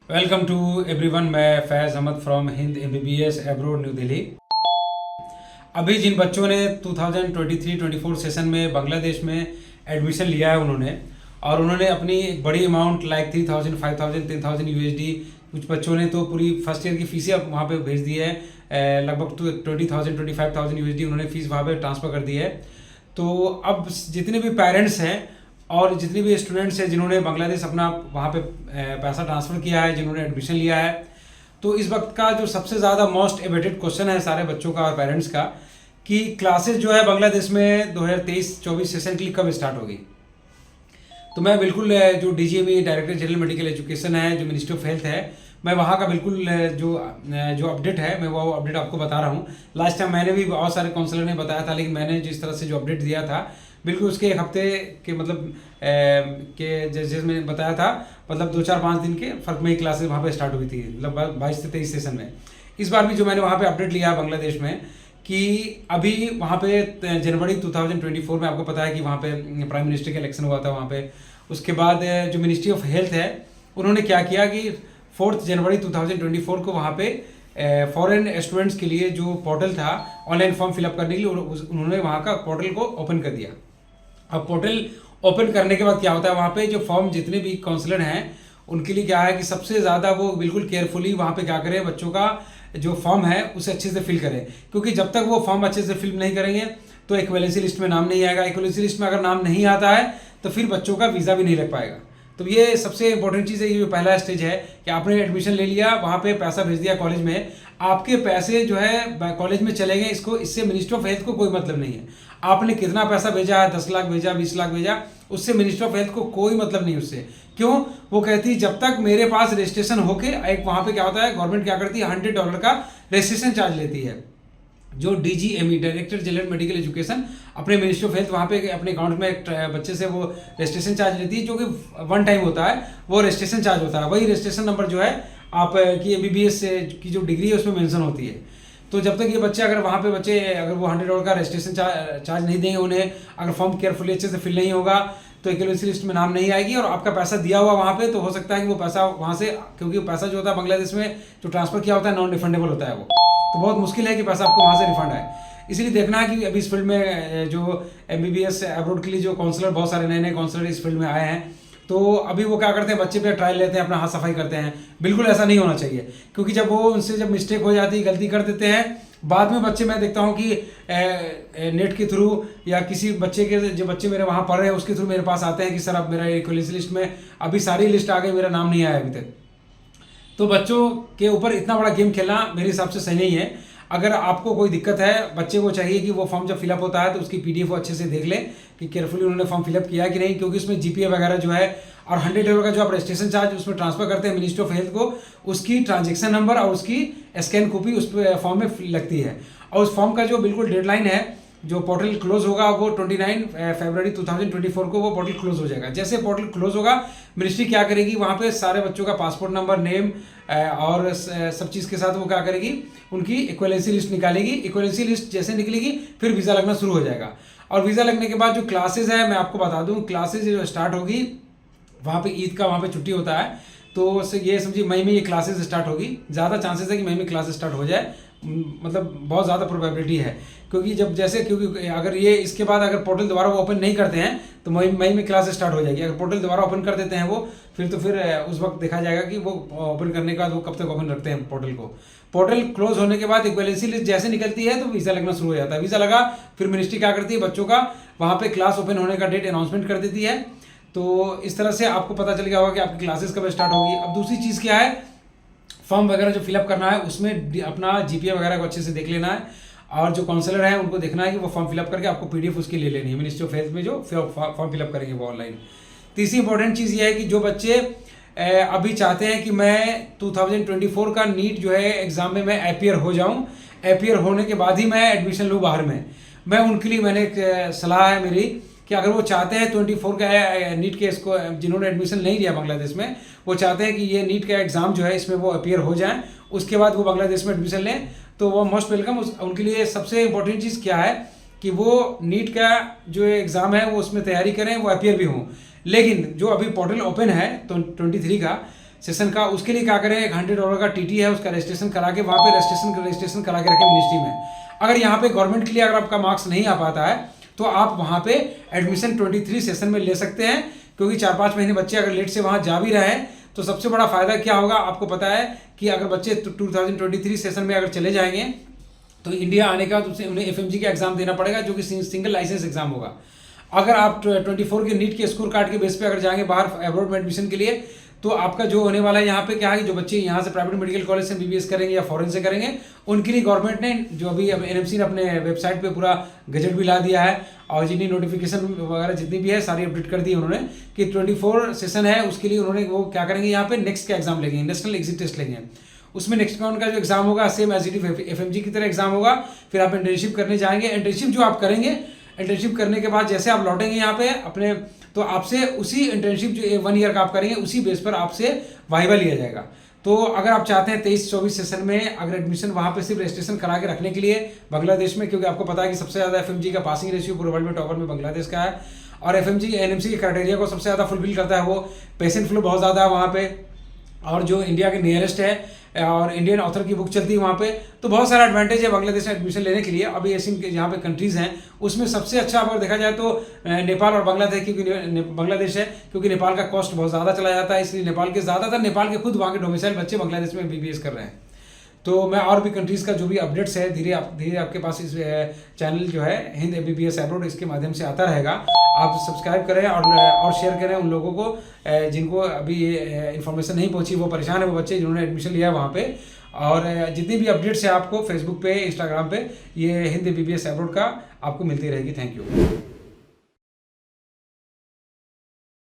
Welcome to everyone. मैं Faiz Ahmad from Hind MBBS abroad New Delhi. अभी जिन बच्चों ने 2023-24 सेशन में बांग्लादेश में एडमिशन लिया है उन्होंने अपनी एक बड़ी अमाउंट लाइक 3000, 5000, 10,000 यूएसडी, कुछ बच्चों ने तो पूरी फर्स्ट ईयर की फीसें अब वहाँ पे भेज दी है। लगभग 20,000 25,000 यूएसडी उन्होंने फीस वहाँ पे ट्रांसफ़र कर दी है। तो अब जितने भी पेरेंट्स हैं और जितने भी स्टूडेंट्स हैं जिन्होंने बांग्लादेश अपना वहाँ पे पैसा ट्रांसफ़र किया है, जिन्होंने एडमिशन लिया है, तो इस वक्त का जो सबसे ज़्यादा मोस्ट एवेटेड क्वेश्चन है सारे बच्चों का और पेरेंट्स का कि क्लासेस जो है बांग्लादेश में 2023-24 सेशन के लिए कब स्टार्ट होगी। तो मैं बिल्कुल जो DGME director general medical education है, जो मिनिस्ट्री ऑफ हेल्थ है, मैं वहाँ का बिल्कुल जो अपडेट है मैं वो अपडेट आपको बता रहा हूँ। लास्ट टाइम मैंने भी बहुत सारे काउंसलर ने बताया था, लेकिन मैंने जिस तरह से जो अपडेट दिया था बिल्कुल उसके एक हफ्ते के मतलब के जैसे मैंने बताया था, मतलब 2-4-5 दिन के फर्क में ही क्लासेस वहाँ पे स्टार्ट हुई थी, लगभग 22 से 23 सेशन में। इस बार भी जो मैंने वहाँ पे अपडेट लिया बांग्लादेश में कि अभी वहाँ पे जनवरी 2024 में आपको पता है कि वहाँ पे प्राइम मिनिस्टर का इलेक्शन हुआ था वहाँ पे। उसके बाद जो मिनिस्ट्री ऑफ हेल्थ है उन्होंने क्या किया कि 4 जनवरी 2024 को वहाँ पे फॉरेन स्टूडेंट्स के लिए जो पोर्टल था ऑनलाइन फॉर्म फिलअप करने के लिए उन्होंने वहाँ का पोर्टल को ओपन कर दिया। अब पोर्टल ओपन करने के बाद क्या होता है, वहाँ पे जो फॉर्म जितने भी काउंसलर हैं उनके लिए क्या है कि सबसे ज़्यादा वो बिल्कुल केयरफुली वहाँ पे क्या करें, बच्चों का जो फॉर्म है उसे अच्छे से फिल करें, क्योंकि जब तक वो फॉर्म अच्छे से फिल नहीं करेंगे तो इक्वलेंसी लिस्ट में नाम नहीं आएगा। इक्वलेंसी लिस्ट में अगर नाम नहीं आता है तो फिर बच्चों का वीज़ा भी नहीं लग पाएगा। तो ये सबसे इंपॉर्टेंट चीज़ है, ये जो पहला स्टेज है कि आपने एडमिशन ले लिया, वहाँ पे पैसा भेज दिया कॉलेज में, आपके पैसे जो है कॉलेज में चले गए, इससे मिनिस्ट्री ऑफ हेल्थ को कोई मतलब नहीं है। आपने कितना पैसा भेजा है, 10 लाख भेजा, 20 लाख भेजा, उससे मिनिस्ट्री ऑफ हेल्थ को कोई मतलब नहीं उससे। क्यों? वो कहती है जब तक मेरे पास रजिस्ट्रेशन होके एक वहाँ पे क्या होता है, गवर्नमेंट क्या करती है, $100 का रजिस्ट्रेशन चार्ज लेती है। जो DGME director general medical education अपने मिनिस्ट्री ऑफ हेल्थ वहाँ पे अपने अकाउंट में एक बच्चे से वो रजिस्ट्रेशन चार्ज लेती है, जो कि 1 टाइम होता है, वो रजिस्ट्रेशन चार्ज होता है। वही रजिस्ट्रेशन नंबर जो है आपकी एमबीबीएस की जो डिग्री है उसमें मेंशन होती है। तो जब तक ये बच्चे अगर वहाँ पे बच्चे अगर वो $100 का रजिस्ट्रेशन चार्ज नहीं देंगे, उन्हें अगर फॉर्म केयरफुली अच्छे से फिल नहीं होगा तो इक्वलेंसी लिस्ट में नाम नहीं आएगी और आपका पैसा दिया हुआ वहाँ पे, तो हो सकता है कि वो पैसा वहाँ से, क्योंकि पैसा जो होता है बांग्लादेश में जो ट्रांसफ़र किया होता है नॉन रिफंडेबल होता है वो, तो बहुत मुश्किल है कि पैसा आपको वहाँ से रिफंड आए। इसलिए देखना है कि अभी इस फील्ड में जो एमबीबीएस एब्रोड के लिए जो काउंसलर, बहुत सारे नए नए काउंसलर इस फील्ड में आए हैं, तो अभी वो क्या करते हैं, बच्चे पे ट्रायल लेते हैं, अपना हाथ सफाई करते हैं। बिल्कुल ऐसा नहीं होना चाहिए, क्योंकि जब वो उनसे जब मिस्टेक हो जाती है, गलती कर देते हैं, बाद में बच्चे, मैं देखता हूँ कि नेट के थ्रू या किसी बच्चे के, जो बच्चे मेरे वहाँ पढ़ रहे हैं उसके थ्रू मेरे पास आते हैं कि सर अब मेरा इक्वलेंसी लिस्ट में अभी सारी लिस्ट आ गई, मेरा नाम नहीं आया अभी तक। तो बच्चों के ऊपर इतना बड़ा गेम खेलना मेरे हिसाब से सही नहीं है। अगर आपको कोई दिक्कत है, बच्चे को चाहिए कि वो फॉर्म जब फिलअप होता है तो उसकी पीडीएफ अच्छे से देख लें कि केयरफुली उन्होंने फॉर्म फिलअप किया कि नहीं, क्योंकि उसमें जीपीए वगैरह जो है और $100 का जो आप रजिस्ट्रेशन चार्ज उसमें ट्रांसफर करते हैं मिनिस्ट्री ऑफ हेल्थ को, उसकी ट्रांजेक्शन नंबर और उसकी स्कैन कॉपी उस फॉर्म में लगती है। और उस फॉर्म का जो बिल्कुल डेडलाइन है, जो पोर्टल क्लोज होगा वो 29 फरवरी 2024 को वो पोर्टल क्लोज हो जाएगा। जैसे पोर्टल क्लोज होगा, मिनिस्ट्री क्या करेगी, वहाँ पे सारे बच्चों का पासपोर्ट नंबर, नेम और सब चीज़ के साथ वो क्या करेगी, उनकी इक्वलेंसी लिस्ट निकालेगी। इक्वलेंसी लिस्ट जैसे निकलेगी फिर वीज़ा लगना शुरू हो जाएगा। और वीज़ा लगने के बाद जो क्लासेज है, मैं आपको बता दूँ, क्लासेज जो स्टार्ट होगी, वहाँ पे ईद का वहाँ पे छुट्टी होता है, तो ये समझिए मई में ये क्लासेस स्टार्ट होगी। ज़्यादा चांसेस है कि मई में क्लासेस स्टार्ट हो जाए, मतलब बहुत ज़्यादा प्रोबेबिलिटी है, क्योंकि क्योंकि अगर ये इसके बाद अगर पोर्टल दोबारा वो ओपन नहीं करते हैं तो मई में क्लास स्टार्ट हो जाएगी। अगर पोर्टल दोबारा ओपन कर देते हैं वो, फिर उस वक्त देखा जाएगा कि वो ओपन करने के बाद वो कब तक ओपन रखते हैं पोर्टल को। पोर्टल क्लोज होने के बाद इक्वलेंसी लिस्ट जैसे निकलती है तो वीज़ा लगना शुरू हो जाता है। वीज़ा लगा, फिर मिनिस्ट्री क्या करती है, बच्चों का वहाँ पर क्लास ओपन होने का डेट अनाउंसमेंट कर देती है। तो इस तरह से आपको पता चल गया होगा कि आपकी क्लासेस कब स्टार्ट होगी। अब दूसरी चीज़ क्या है, फॉर्म वगैरह जो फिलअप करना है उसमें अपना जीपीए वगैरह को अच्छे से देख लेना है, और जो काउंसलर है उनको देखना है कि वो फॉर्म फिलअप करके आपको पीडीएफ उसकी ले लेनी है मिनिस्ट्री ऑफ हेल्थ में, जो फॉर्म फिलअप करेंगे वो ऑनलाइन। तीसरी इंपॉर्टेंट चीज़ ये है कि जो बच्चे अभी चाहते हैं कि मैं 2024 का नीट जो है एग्ज़ाम में मैं अपीयर हो जाऊँ, अपीयर होने के बाद ही मैं एडमिशन लूँ बाहर में, मैं उनके लिए मैंने एक सलाह है मेरी कि अगर वो चाहते हैं 24 का नीट के, इसको जिन्होंने एडमिशन नहीं लिया बांग्लादेश में, वो चाहते हैं कि ये नीट का एग्ज़ाम जो है इसमें वो अपीयर हो जाएं, उसके बाद वो बांग्लादेश में एडमिशन लें, तो वो मोस्ट वेलकम। उनके लिए सबसे इंपॉर्टेंट चीज़ क्या है कि वो नीट का जो एग्ज़ाम है वो उसमें तैयारी करें, वो अपीयर भी हों। लेकिन जो अभी पोर्टल ओपन है तो 23 का, सेशन का, उसके लिए क्या करें, $100 का टीटी है, उसका रजिस्ट्रेशन करा के वहाँ पे रजिस्ट्रेशन करा के रखें मिनिस्ट्री में। अगर यहाँ पे गवर्नमेंट के लिए अगर आपका मार्क्स नहीं आ पाता है तो आप वहाँ पे एडमिशन 23 सेशन में ले सकते हैं, क्योंकि 4-5 महीने बच्चे अगर लेट से वहाँ जा भी रहे हैं तो सबसे बड़ा फायदा क्या होगा आपको पता है कि अगर बच्चे 2023 सेशन में अगर चले जाएंगे तो इंडिया आने के बाद उन्हें एफएमजी का एग्जाम देना पड़ेगा, जो कि सिंगल लाइसेंस एग्जाम होगा। अगर आप 24 के नीट के स्कोर कार्ड के बेस पे अगर जाएंगे बाहर अब्रॉड में एडमिशन के लिए, तो आपका जो होने वाला है यहाँ पे क्या है कि जो बच्चे यहाँ से प्राइवेट मेडिकल कॉलेज से एमबीबीएस करेंगे या फॉरेन से करेंगे, उनके लिए गवर्नमेंट ने जो अभी एनएमसी ने अपने वेबसाइट पे पूरा गजट भी ला दिया है, और जितनी नोटिफिकेशन वगैरह जितनी भी है सारी अपडेट कर दी उन्होंने कि 24 सेशन है उसके लिए उन्होंने वो क्या करेंगे, यहाँ पे नेक्स्ट का एग्जाम लेंगे, नेशनल एग्जिट टेस्ट लेंगे। उसमें नेक्स्ट का उनका जो एग्जाम होगा same as it is FMG की तरह एग्जाम होगा। फिर आप इंटर्नशिप करने जाएंगे, इंटर्नशिप जो आप करेंगे, इंटर्नशिप करने के बाद जैसे आप लौटेंगे यहाँ पे अपने, तो आपसे उसी इंटर्नशिप जो 1 ईयर का आप करेंगे उसी बेस पर आपसे वाइवा लिया जाएगा। तो अगर आप चाहते हैं 23-24 सेशन में अगर एडमिशन वहाँ पे सिर्फ रजिस्ट्रेशन करा के रखने के लिए बांग्लादेश में, क्योंकि आपको पता है कि सबसे ज़्यादा एफएमजी का पासिंग रेशियो पूरे वर्ल्ड में टॉपर में बांग्लादेश का है, और एफएमजी एनएमसी के क्राइटेरिया को सबसे ज़्यादा फुलफिल करता है, वो पेशेंट फ्लो बहुत ज़्यादा है वहाँ पे, और जो इंडिया के नियरेस्ट है और इंडियन ऑथर की बुक चलती है वहाँ पे, तो बहुत सारा एडवांटेज है बांग्लादेश में एडमिशन लेने के लिए। अभी एशियन के जहाँ पे कंट्रीज़ हैं उसमें सबसे अच्छा अगर देखा जाए तो नेपाल और बांग्लादेश, क्योंकि बांग्लादेश है क्योंकि नेपाल का कॉस्ट बहुत ज़्यादा चला जाता है, इसलिए नेपाल के ज़्यादातर नेपाल के खुद वहाँ के डोमिसाइल बच्चे बांग्लादेश में एमबीबीएस कर रहे हैं। तो मैं और भी कंट्रीज़ का जो भी अपडेट्स है धीरे आपके पास इस चैनल जो है हिंद एमबीबीएस एब्रॉड, इसके माध्यम से आता रहेगा। आप सब्सक्राइब करें और शेयर करें उन लोगों को जिनको अभी ये इन्फॉर्मेशन नहीं पहुंची, वो परेशान है, वो बच्चे जिन्होंने एडमिशन लिया है वहाँ पे। और जितनी भी अपडेट्स है आपको फेसबुक पे, इंस्टाग्राम पे, ये हिंद एमबीबीएस एब्रॉड का आपको मिलती रहेगी। Thank you.